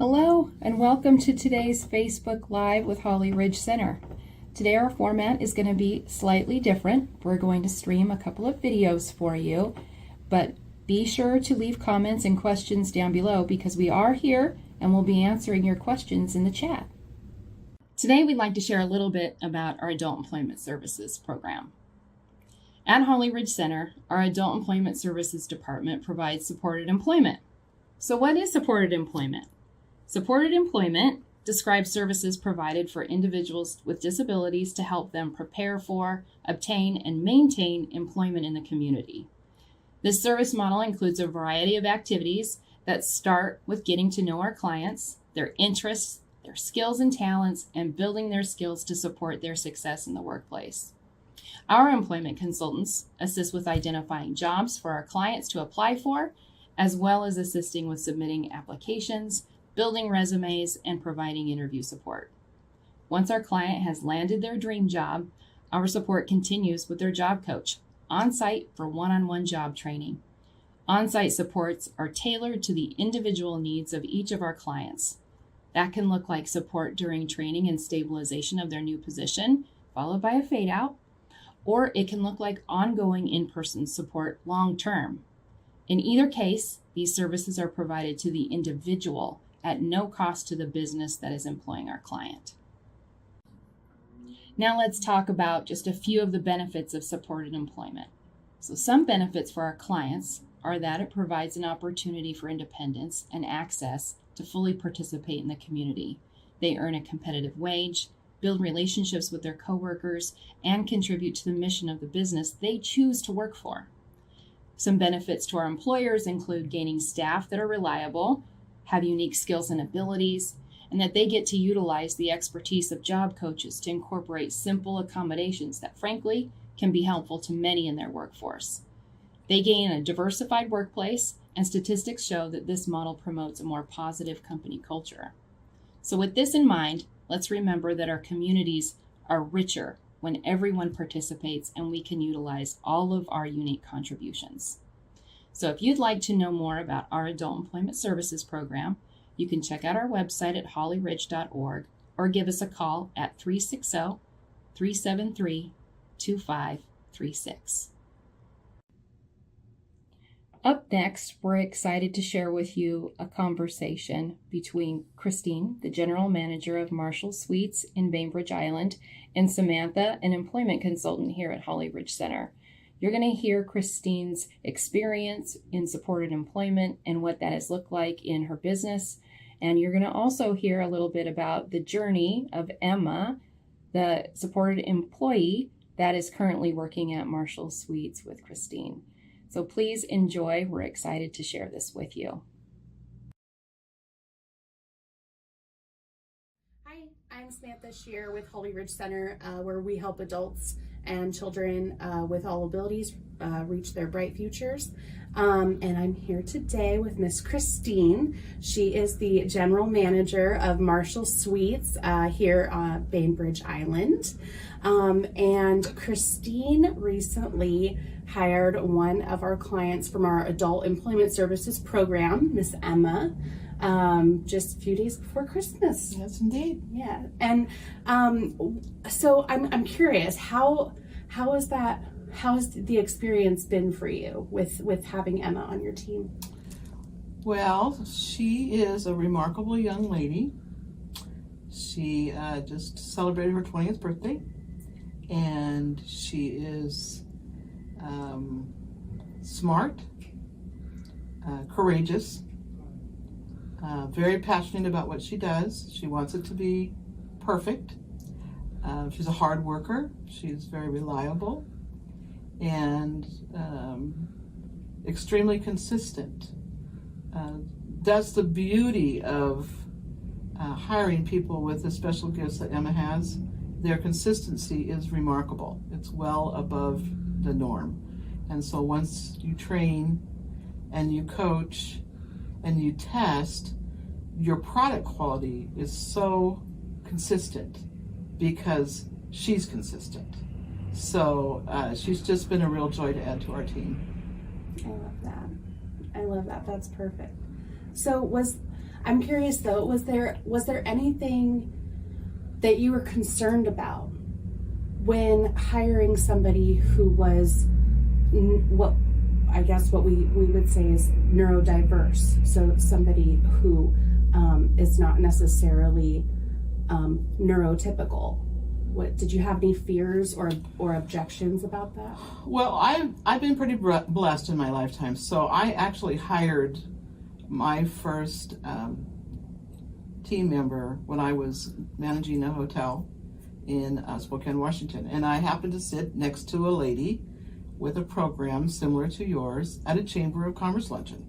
Hello and welcome to today's Facebook Live with Holly Ridge Center. Today our format is going to be slightly different. We're going to stream a couple of videos for you, but be sure to leave comments and questions down below because we are here and we'll be answering your questions in the chat. Today we'd like to share a little bit about our Adult Employment Services program. At Holly Ridge Center, our Adult Employment Services Department provides supported employment. So what is supported employment? Supported employment describes services provided for individuals with disabilities to help them prepare for, obtain, and maintain employment in the community. This service model includes a variety of activities that start with getting to know our clients, their interests, their skills and talents, and building their skills to support their success in the workplace. Our employment consultants assist with identifying jobs for our clients to apply for, as well as assisting with submitting applications, building resumes, and providing interview support. Once our client has landed their dream job, our support continues with their job coach on-site for one-on-one job training. On-site supports are tailored to the individual needs of each of our clients. That can look like support during training and stabilization of their new position, followed by a fade out, or it can look like ongoing in-person support long-term. In either case, these services are provided to the individual at no cost to the business that is employing our client. Now let's talk about just a few of the benefits of supported employment. So some benefits for our clients are that it provides an opportunity for independence and access to fully participate in the community. They earn a competitive wage, build relationships with their coworkers, and contribute to the mission of the business they choose to work for. Some benefits to our employers include gaining staff that are reliable, have unique skills and abilities, and that they get to utilize the expertise of job coaches to incorporate simple accommodations that, frankly, can be helpful to many in their workforce. They gain a diversified workplace, and statistics show that this model promotes a more positive company culture. So with this in mind, let's remember that our communities are richer when everyone participates and we can utilize all of our unique contributions. So if you'd like to know more about our Adult Employment Services program, you can check out our website at hollyridge.org or give us a call at 360-373-2536. Up next, we're excited to share with you a conversation between Christine, the General Manager of Marshall Suites in Bainbridge Island, and Samantha, an employment consultant here at Holly Ridge Center. You're going to hear Christine's experience in supported employment and what that has looked like in her business. And you're going to also hear a little bit about the journey of Emma, the supported employee that is currently working at Marshall Suites with Christine. So please enjoy. We're excited to share this with you. Hi, I'm Samantha Shear with Holly Ridge Center, where we help adults and children with all abilities reach their bright futures. And I'm here today with Miss Christine. She is the General Manager of Marshall Suites here on Bainbridge Island. And Christine recently hired one of our clients from our Adult Employment Services program, Miss Emma, just a few days before Christmas. Yes, indeed. Yeah, and so I'm curious, how has the experience been for you with having Emma on your team? Well, she is a remarkable young lady. She just celebrated her 20th birthday, and she is smart, courageous, very passionate about what she does. She wants it to be perfect. She's a hard worker. She's very reliable and extremely consistent. That's the beauty of hiring people with the special gifts that Emma has. Their consistency is remarkable. It's well above the norm. And so once you train and you coach and you test, your product quality is so consistent because she's consistent. So she's just been a real joy to add to our team. I love that. That's perfect. So was I'm curious though, was there anything that you were concerned about when hiring somebody who was what we would say is neurodiverse? So somebody who is not necessarily neurotypical. What did you have any fears or objections about that? Well, I've been pretty blessed in my lifetime. So I actually hired my first team member when I was managing a hotel in Spokane, Washington. And I happened to sit next to a lady with a program similar to yours at a Chamber of Commerce luncheon.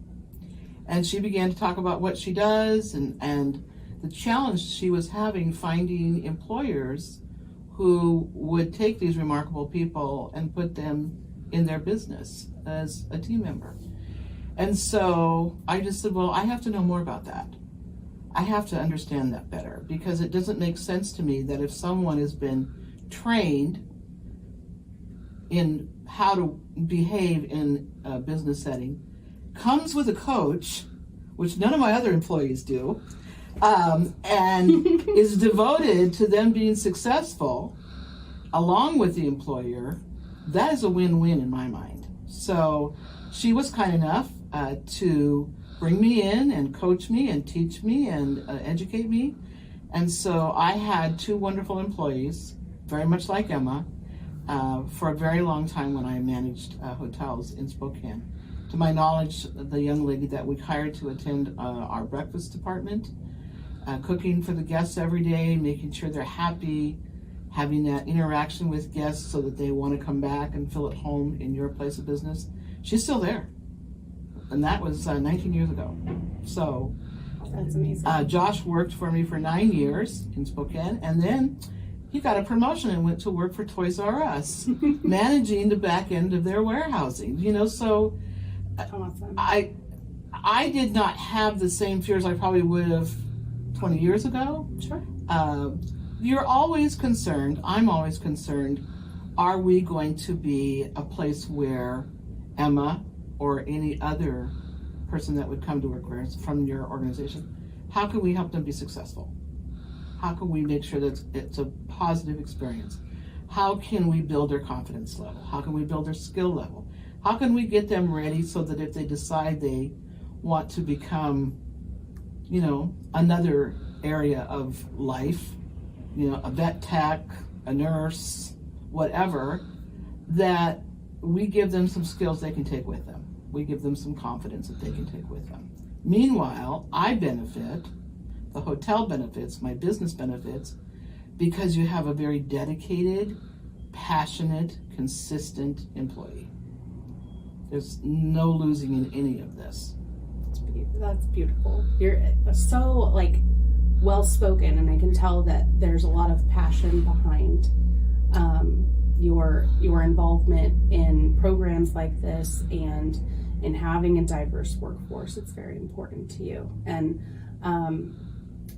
And she began to talk about what she does and the challenge she was having finding employers who would take these remarkable people and put them in their business as a team member. And so I just said, well, I have to know more about that. I have to understand that better, because it doesn't make sense to me that if someone has been trained in how to behave in a business setting, comes with a coach, which none of my other employees do, and is devoted to them being successful along with the employer, that is a win-win in my mind. So she was kind enough to bring me in and coach me and teach me and educate me. And so I had two wonderful employees, very much like Emma, for a very long time when I managed hotels in Spokane. To my knowledge, the young lady that we hired to attend our breakfast department, cooking for the guests every day, making sure they're happy, having that interaction with guests so that they want to come back and feel at home in your place of business, she's still there. And that was 19 years ago. So that's amazing. Josh worked for me for 9 years in Spokane, and then he got a promotion and went to work for Toys R Us, managing the back end of their warehousing. So awesome. I did not have the same fears I probably would have 20 years ago. Sure. You're always concerned, I'm always concerned, are we going to be a place where Emma or any other person that would come to work from your organization, how can we help them be successful? How can we make sure that it's a positive experience? How can we build their confidence level? How can we build their skill level? How can we get them ready so that if they decide they want to become, another area of life, a vet tech, a nurse, whatever, that we give them some skills they can take with them. We give them some confidence that they can take with them. Meanwhile, I benefit, the hotel benefits, my business benefits, because you have a very dedicated, passionate, consistent employee. There's no losing in any of this. That's beautiful. You're so well spoken, and I can tell that there's a lot of passion behind your involvement in programs like this and in having a diverse workforce. It's very important to you, and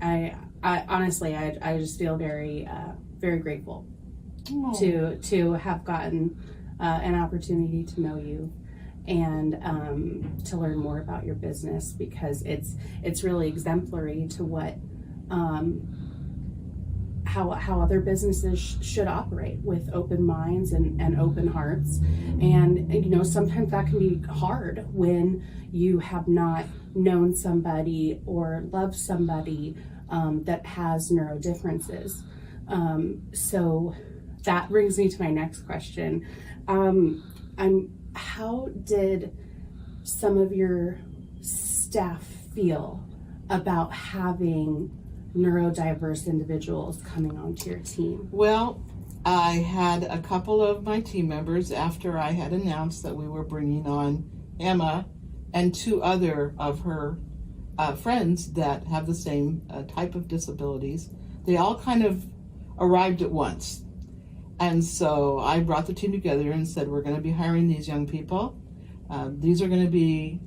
I honestly I just feel very very grateful to have gotten an opportunity to know you and to learn more about your business, because it's really exemplary to what how other businesses should operate, with open minds and open hearts. And sometimes that can be hard when you have not known somebody or loved somebody that has neuro differences. So that brings me to my next question. How did some of your staff feel about having neurodiverse individuals coming onto your team? Well, I had a couple of my team members, after I had announced that we were bringing on Emma and two other of her friends that have the same type of disabilities, they all kind of arrived at once. And so I brought the team together and said, we're going to be hiring these young people. These are going to be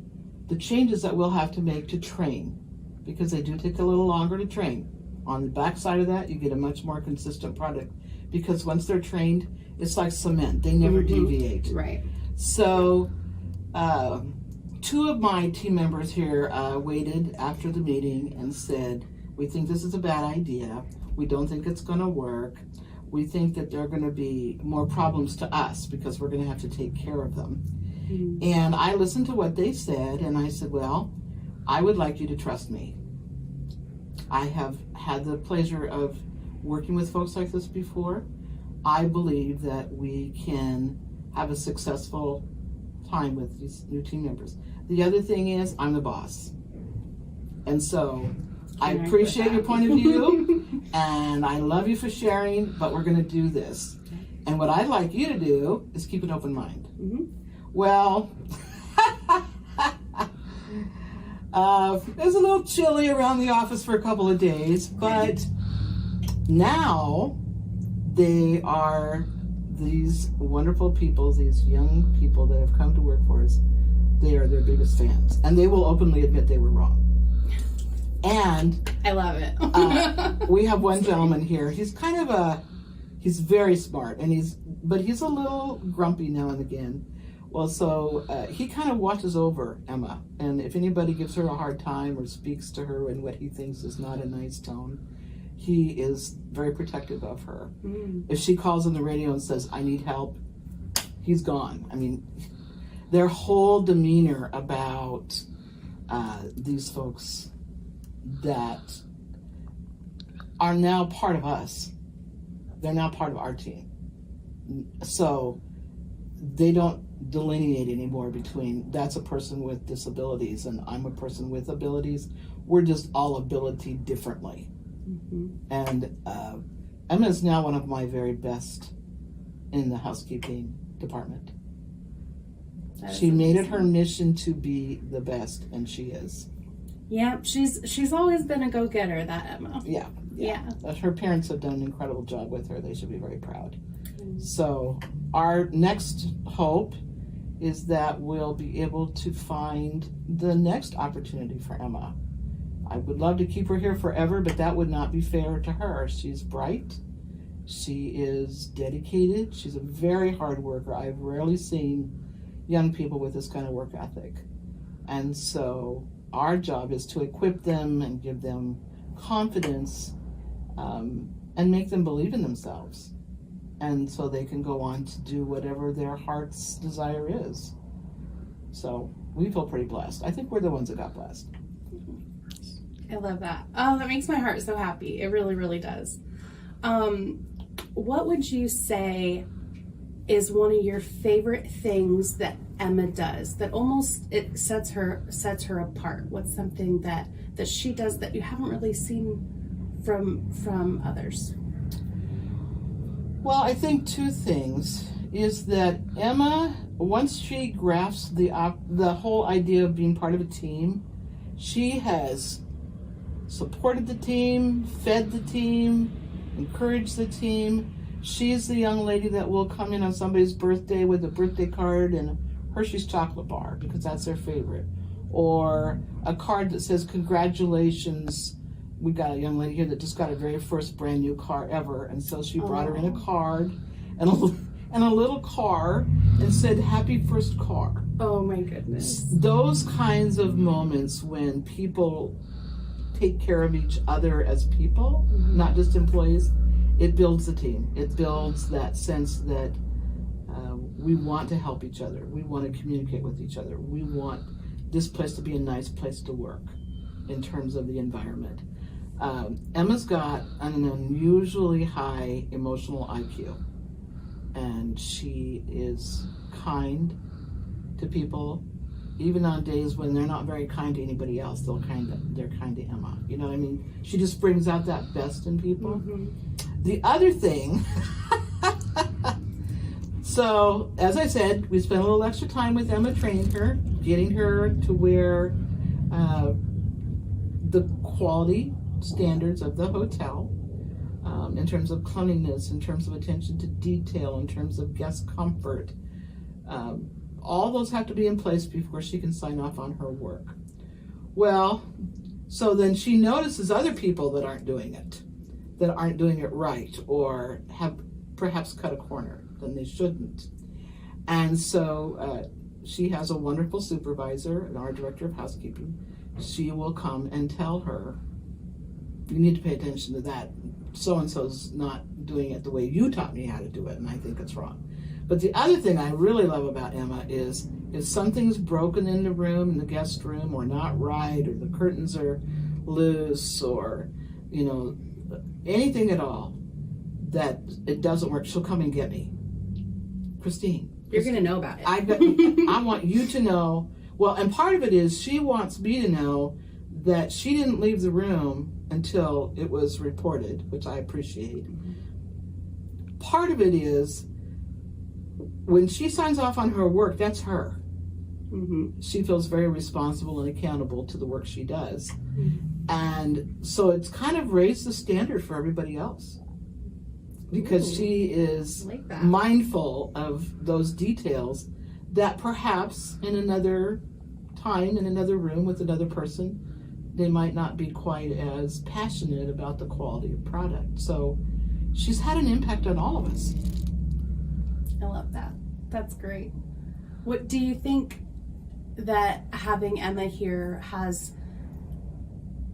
the changes that we'll have to make to train, because they do take a little longer to train. On the back side of that, you get a much more consistent product, because once they're trained, it's like cement. They never deviate. Right. So two of my team members here waited after the meeting and said, we think this is a bad idea. We don't think it's going to work. We think that there are going to be more problems to us because we're going to have to take care of them. Mm-hmm. And I listened to what they said, and I said, well, I would like you to trust me. I have had the pleasure of working with folks like this before. I believe that we can have a successful time with these new team members. The other thing is, I'm the boss. And so I appreciate your point of view, and I love you for sharing, but we're going to do this. And what I'd like you to do is keep an open mind. Mm-hmm. Well, it was a little chilly around the office for a couple of days, but now they are these wonderful people, these young people that have come to work for us. They are their biggest fans, and they will openly admit they were wrong. And I love it. we have one gentleman here. He's kind of he's very smart, but he's a little grumpy now and again. Well, so he kind of watches over Emma, and if anybody gives her a hard time or speaks to her in what he thinks is not a nice tone, he is very protective of her. Mm. If she calls on the radio and says, I need help, he's gone. I mean, their whole demeanor about these folks that are now part of us, they're now part of our team. So they don't delineate anymore between that's a person with disabilities and I'm a person with abilities. We're just all ability differently. Mm-hmm. And Emma is now one of my very in the housekeeping department. She made it her mission to be the best, and she is. Yeah, she's always been a go-getter, that Emma. Yeah. Her parents have done an incredible job with her. They should be very proud. Mm. So our next hope is that we'll be able to find the next opportunity for Emma. I would love to keep her here forever, but that would not be fair to her. She's bright. She is dedicated. She's a very hard worker. I've rarely seen young people with this kind of work ethic. And so our job is to equip them and give them confidence and make them believe in themselves. And so they can go on to do whatever their heart's desire is. So we feel pretty blessed. I think we're the ones that got blessed. I love that. Oh, that makes my heart so happy. It really, really does. What would you say is one of your favorite things that Emma does that almost it sets her apart? What's something that she does that you haven't really seen from others? Well, I think two things is that Emma, once she grasps the whole idea of being part of a team, she has supported the team, fed the team, encouraged the team. She's the young lady that will come in on somebody's birthday with a birthday card and Hershey's chocolate bar because that's their favorite. Or a card that says, congratulations. We got a young lady here that just got her very first brand new car ever. And so she brought her in a card and a little car and said, happy first car. Oh my goodness. Those kinds of moments when people take care of each other as people, not just employees, it builds the team. It builds that sense that we want to help each other. We want to communicate with each other. We want this place to be a nice place to work in terms of the environment. Emma's got an unusually high emotional IQ, and she is kind to people. Even on days when they're not very kind to anybody else, they're kind to Emma. You know what I mean? She just brings out that best in people. Mm-hmm. The other thing, so as I said, we spent a little extra time with Emma training her, getting her to where the quality standards of the hotel, in terms of cleanliness, in terms of attention to detail, in terms of guest comfort. All those have to be in place before she can sign off on her work. Well, so then she notices other people that aren't doing it right, or have perhaps cut a corner when they shouldn't. And so she has a wonderful supervisor and our director of housekeeping. She will come and tell her, you need to pay attention to that. So-and-so's not doing it the way you taught me how to do it, and I think it's wrong. But the other thing I really love about Emma is if something's broken in the room, in the guest room, or not right, or the curtains are loose, or, you know, anything at all, that it doesn't work, she'll come and get me. Christine. You're going to know about it. I want you to know. Well, and part of it is she wants me to know that she didn't leave the room until it was reported, which I appreciate. Part of it is when she signs off on her work, that's her. Mm-hmm. She feels very responsible and accountable to the work she does. And so it's kind of raised the standard for everybody else. Because she is mindful of those details that perhaps in another time, in another room with another person, they might not be quite as passionate about the quality of product. So she's had an impact on all of us. I love that. That's great. What do you think that having Emma here has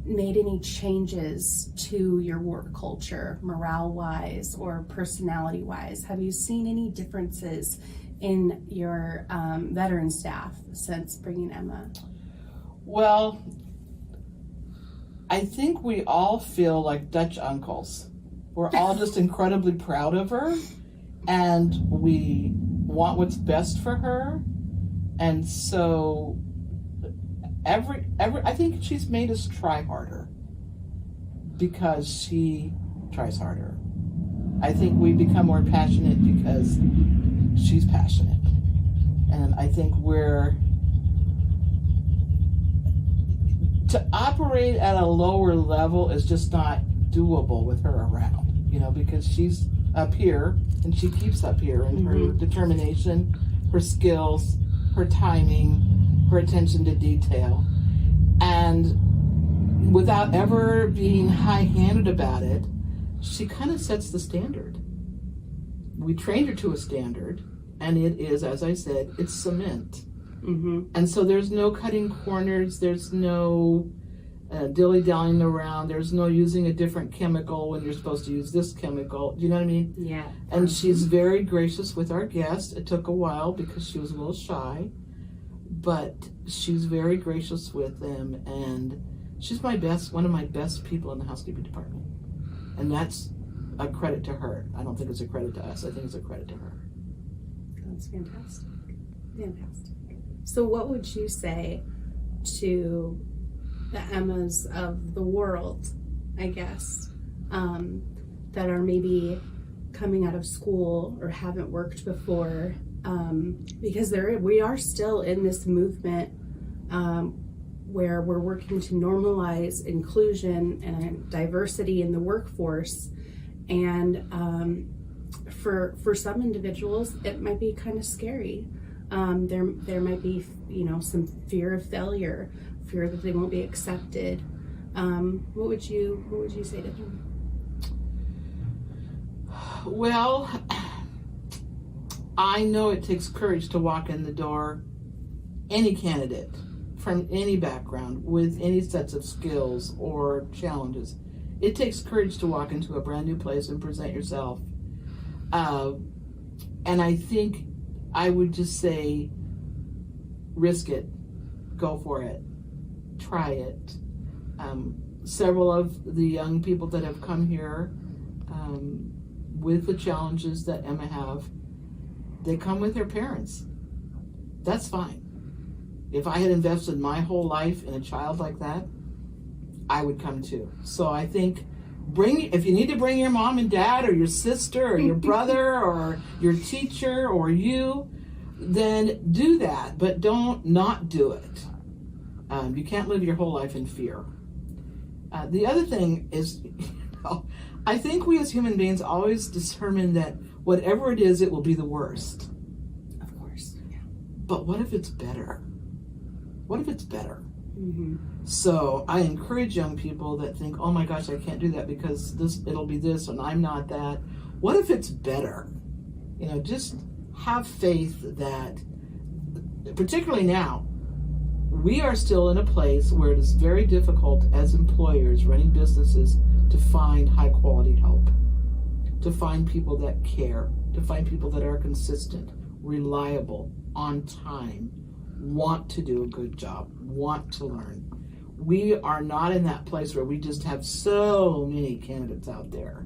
made any changes to your work culture, morale-wise or personality-wise? Have you seen any differences in your veteran staff since bringing Emma? Well, I think we all feel like Dutch uncles. We're all just incredibly proud of her, and we want what's best for her. And so I think she's made us try harder because she tries harder. I think we become more passionate because she's passionate. And I think to operate at a lower level is just not doable with her around, you know, because she's up here and she keeps up here, and her determination, her skills, her timing, her attention to detail, and without ever being high-handed about it, she kind of sets the standard. We trained her to a standard, and it is, as I said, it's cement. And so there's no cutting corners, there's no dilly-dallying around, there's no using a different chemical when you're supposed to use this chemical. Do you know what I mean? Yeah. And she's very gracious with our guests. It took a while because she was a little shy, but she's very gracious with them, and she's one of my best people in the housekeeping department. And that's a credit to her. I don't think it's a credit to us. I think it's a credit to her. That's fantastic. Fantastic. So what would you say to the Emmas of the world, I guess, that are maybe coming out of school or haven't worked before, because we are still in this movement where we're working to normalize inclusion and diversity in the workforce, and for some individuals it might be kind of scary. There might be, you know, some fear of failure, fear that they won't be accepted. What would you say to them? Well, I know it takes courage to walk in the door. Any candidate from any background with any sets of skills or challenges, it takes courage to walk into a brand new place and present yourself. And I think I would just say, risk it, go for it, try it. Several of the young people that have come here with the challenges that Emma have, they come with their parents. That's fine. If I had invested my whole life in a child like that, I would come too. So I think if you need to bring your mom and dad or your sister or your brother or your teacher or you, then do that, but don't not do it. You can't live your whole life in fear. The other thing is, I think we as human beings always determine that whatever it is, it will be the worst. Of course. Yeah. But what if it's better? What if it's better? So I encourage young people that think, oh my gosh, I can't do that because it'll be this and I'm not that. What if it's better? You know, just have faith that particularly now, we are still in a place where it is very difficult as employers running businesses to find high quality help, to find people that care, to find people that are consistent, reliable, on time, want to do a good job, want to learn. We are not in that place where we just have so many candidates out there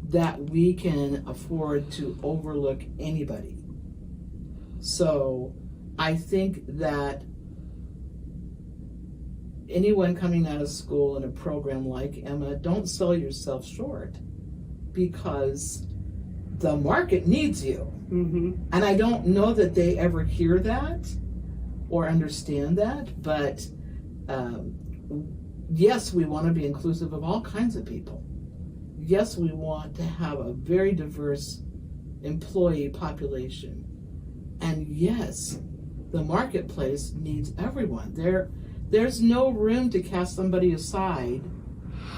that we can afford to overlook anybody. So I think that anyone coming out of school in a program like Emma, don't sell yourself short, because the market needs you. Mm-hmm. And I don't know that they ever hear that or understand that, but yes, we want to be inclusive of all kinds of people. Yes, we want to have a very diverse employee population. And yes, the marketplace needs everyone. There's no room to cast somebody aside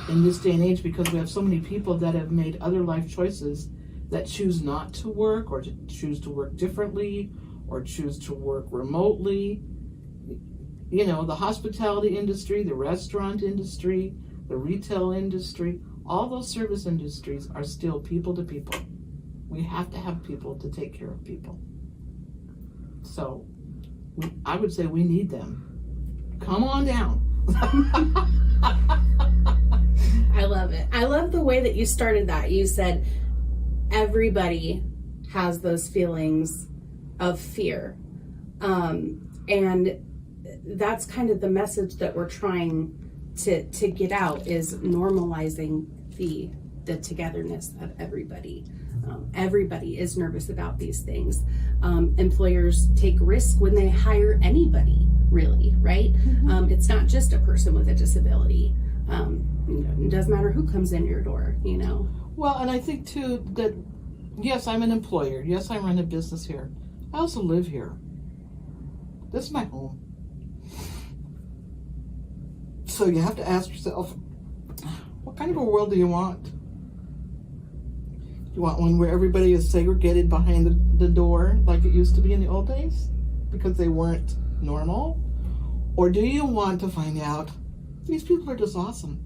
in this day and age, because we have so many people that have made other life choices that choose not to work, or to choose to work differently, or choose to work remotely. You know, the hospitality industry, the restaurant industry, the retail industry, all those service industries are still people to people. We have to have people to take care of people. So I would say we need them. Come on down. I love it. I love the way that you started that. You said everybody has those feelings of fear. And that's kind of the message that we're trying to get out, is normalizing the togetherness of everybody. Everybody is nervous about these things. Employers take risk when they hire anybody, really, right? Mm-hmm. It's not just a person with a disability. It doesn't matter who comes in your door, you know. Well, and I think too that, yes, I'm an employer. Yes, I run a business here. I also live here. This is my home. So you have to ask yourself, what kind of a world do you want? You want one where everybody is segregated behind the door like it used to be in the old days because they weren't normal? Or do you want to find out these people are just awesome?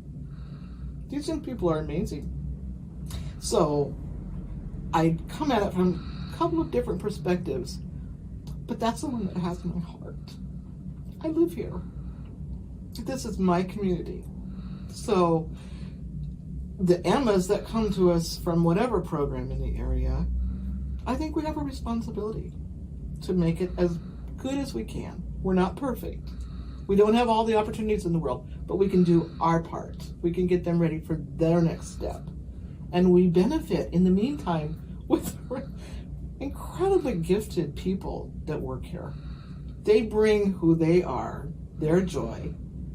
These young people are amazing. So I come at it from a couple of different perspectives, but that's the one that has my heart. I live here. This is my community. So the Emmas that come to us from whatever program in the area, I think we have a responsibility to make it as good as we can. We're not perfect. We don't have all the opportunities in the world, but we can do our part. We can get them ready for their next step. And we benefit in the meantime with incredibly gifted people that work here. They bring who they are, their joy,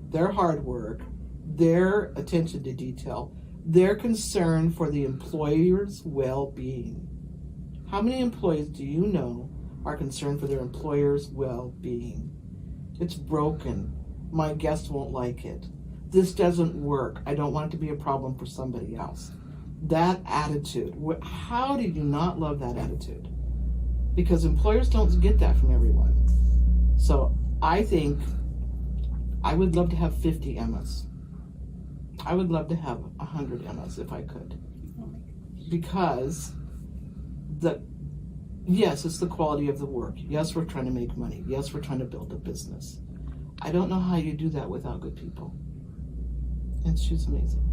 their hard work, their attention to detail, their concern for the employer's well-being. How many employees do you know are concerned for their employer's well-being? It's broken. My guests won't like it. This doesn't work. I don't want it to be a problem for somebody else. That attitude, how do you not love that attitude? Because employers don't get that from everyone. So I think I would love to have 50 Emmas. I would love to have 100 Emmas if I could. Because yes, it's the quality of the work. Yes, we're trying to make money. Yes, we're trying to build a business. I don't know how you do that without good people. And she's amazing.